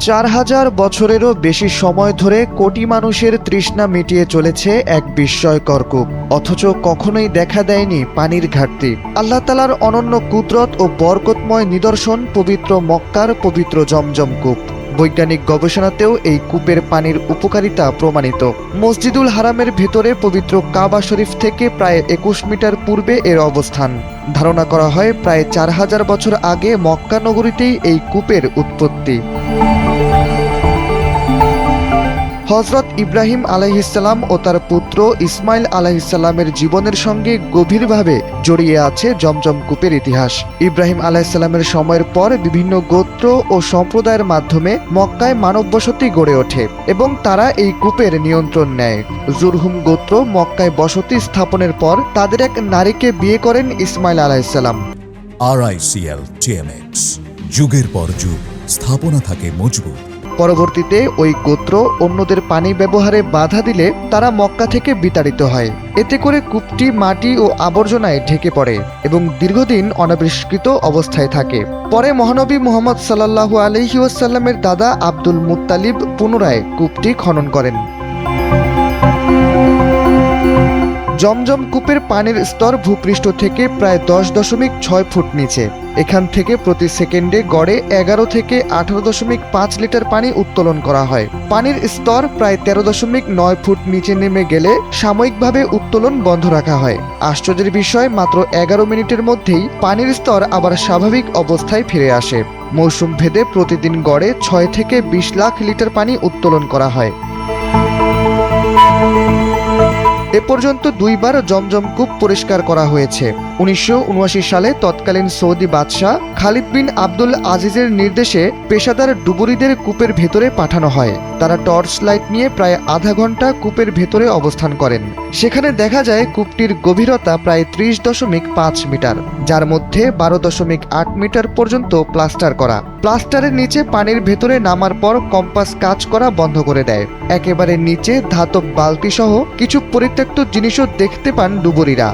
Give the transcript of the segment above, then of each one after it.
4000 বছরেরও বেশি সময় ধরে কোটি মানুষের তৃষ্ণা মিটিয়ে চলেছে এক বিস্ময়কর কূপ, অথচ কখনোই দেখা দেয়নি পানির ঘাটতি। আল্লাহ তাআলার অনন্য কুদরত ও বরকতময় নিদর্শন পবিত্র মক্কার পবিত্র জমজম কূপ। বৈজ্ঞানিক গবেষণাতেও এই কূপের পানির উপকারিতা প্রমাণিত। মসজিদুল হারামের ভেতরে পবিত্র কাবা শরীফ থেকে প্রায় 21 মিটার পূর্বে এর অবস্থান। ধারণা করা হয় প্রায় 4000 বছর আগে মক্কা নগরীতেই এই কূপের উৎপত্তি। হযরত ইব্রাহিম আলাইহিসসালাম ও তার পুত্র ইসমাইল আলাইহিসসালামের জীবনের সঙ্গে গভীরভাবে জড়িয়ে আছে জমজম কূপের ইতিহাস। ইব্রাহিম আলাইহিসসালামের সময়ের পর বিভিন্ন গোত্র ও সম্প্রদায়ের মাধ্যমে মক্কায় মানব বসতি গড়ে ওঠে এবং তারা এই কূপের নিয়ন্ত্রণ নেয়। জুরহুম গোত্র মক্কায় বসতি স্থাপনের পর তাদের এক নারীকে বিয়ে করেন ইসমাইল আলাইহিসসালাম। RICL TMX, যুগের পর যুগ স্থাপনা থাকে মজবুত। পরবর্তীতে ওই গোত্র অন্যদের পানি ব্যবহারে বাধা দিলে তারা মক্কা থেকে বিতাড়িত হয়। এতে করে কূপটি মাটি ও আবর্জনায় ঢেকে পড়ে এবং দীর্ঘদিন অনাবিষ্কৃত অবস্থায় থাকে। পরে মহানবী মুহাম্মদ সাল্লাল্লাহু আলাইহি ওয়াসাল্লামের দাদা আব্দুল মুত্তালিব পুনরায় কূপটি খনন করেন। জমজম কূপের পানির স্তর ভূপৃষ্ঠ থেকে প্রায় 10.6 ফুট নিচে। এখান থেকে প্রতি সেকেন্ডে গড়ে 11 থেকে 18.5 লিটার পানি উত্তোলন করা হয়। পানির স্তর প্রায় 13.9 ফুট নিচে নেমে গেলে সাময়িকভাবে উত্তোলন বন্ধ রাখা হয়। আশ্চর্যের বিষয়, মাত্র 11 মিনিটের মধ্যেই পানির স্তর আবার স্বাভাবিক অবস্থায় ফিরে আসে। মৌসুম ভেদে প্রতিদিন গড়ে 6 থেকে 20 লাখ লিটার পানি উত্তোলন করা হয়। এ পর্যন্ত 2 বার জমজম কূপ পরিষ্কার করা হয়েছে। 1979 সালে তৎকালীন সৌদি বাদশাহ খালিদ বিন আব্দুল আজিজের নির্দেশে পেশাদার ডুবুরিদের কূপের ভেতরে পাঠানো হয়। তারা টর্চ লাইট নিয়ে প্রায় আধা ঘন্টা কূপের ভেতরে অবস্থান করেন। সেখানে দেখা যায় কূপটির গভীরতা প্রায় 30.5 মিটার, যার মধ্যে 12.8 মিটার পর্যন্ত প্লাস্টার করা। প্লাস্টারের নিচে পানির ভেতরে নামার পর কম্পাস কাজ করা বন্ধ করে দেয়। একেবারে নিচে ধাতব বালতি সহ কিছু পরিত্যক্ত জিনিসও দেখতে পান ডুবুরিরা।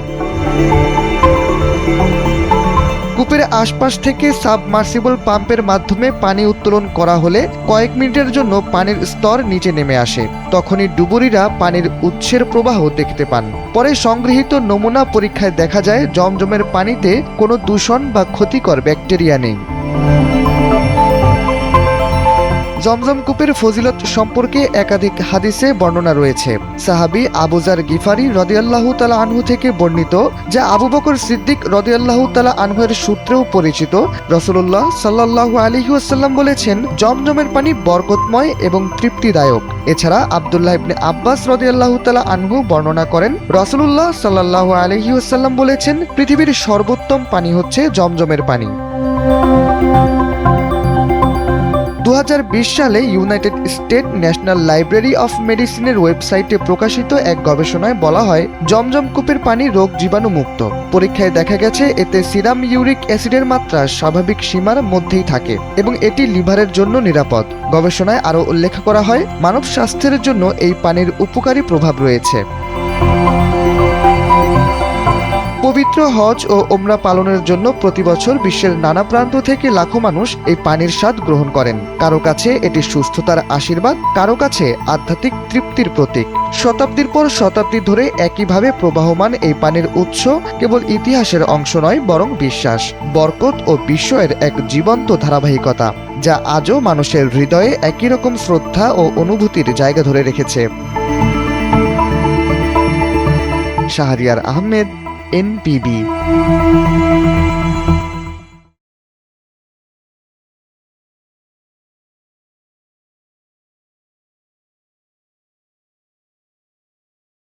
কূপের আশপাশ থেকে সাবমার্সিবল পাম্পের মাধ্যমে পানি উত্তোলন করা হলে কয়েক মিনিটের জন্য পানির স্তর নিচে নেমে আসে। তখনই ডুবুরিরা পানির উৎসের প্রবাহ দেখতে পান। পরে সংগৃহীত নমুনা পরীক্ষায় দেখা যায় জমজমের পানিতে কোনো দূষণ বা ক্ষতিকর ব্যাকটেরিয়া নেই। জমজম কূপের ফজিলত সম্পর্কে একাধিক হাদিসে বর্ণনা রয়েছে। সাহাবী আবু যার গিফারি রাদিয়াল্লাহু তাআলা আনহু থেকে বর্ণিত, যা আবু বকর সিদ্দিক রাদিয়াল্লাহু তাআলা আনহু এর সূত্রেও পরিচিত, রাসূলুল্লাহ সাল্লাল্লাহু আলাইহি ওয়াসাল্লাম বলেছেন, জমজমের পানি বরকতময় এবং তৃপ্তিদায়ক। এছাড়া আব্দুল্লাহ ইবনে আব্বাস রাদিয়াল্লাহু তাআলা আনহু বর্ণনা করেন, রাসূলুল্লাহ সাল্লাল্লাহু আলাইহি ওয়াসাল্লাম বলেছেন, পৃথিবীর সর্বোত্তম পানি হচ্ছে জমজমের পানি। 2020 সালে United state national library of মেডিসিনের ওয়েবসাইটে প্রকাশিত এক গবেষণায় বলা হয়, জমজম কূপের পানি রোগ জীবাণু মুক্ত। পরীক্ষায় দেখা গেছে এতে সিরাম ইউরিক অ্যাসিডের মাত্রা স্বাভাবিক সীমার মধ্যেই থাকে এবং এটি লিভারের জন্য নিরাপদ। গবেষণায় আরও উল্লেখ করা হয়, মানব স্বাস্থ্যের জন্য এই পানির উপকারী প্রভাব রয়েছে। পবিত্র হজ ও ওমরা পালনের জন্য প্রতি বছর বিশ্বের নানা প্রান্ত থেকে লাখো মানুষ এই পানির স্বাদ গ্রহণ করেন। কারো কাছে এটি সুস্থতার আশীর্বাদ, কারো কাছে আধ্যাত্মিক তৃপ্তির প্রতীক। শতাব্দীর পর শতাব্দী ধরে একইভাবে প্রবাহমান এই পানির উৎস কেবল ইতিহাসের অংশ নয়, বরং বিশ্বাস, বরকত ও বিস্ময়ের এক জীবন্ত ধারাবাহিকতা, যা আজও মানুষের হৃদয়ে একই রকম শ্রদ্ধা ও অনুভূতির জায়গা ধরে রেখেছে। শাহরিয়ার আহমেদ, NPB।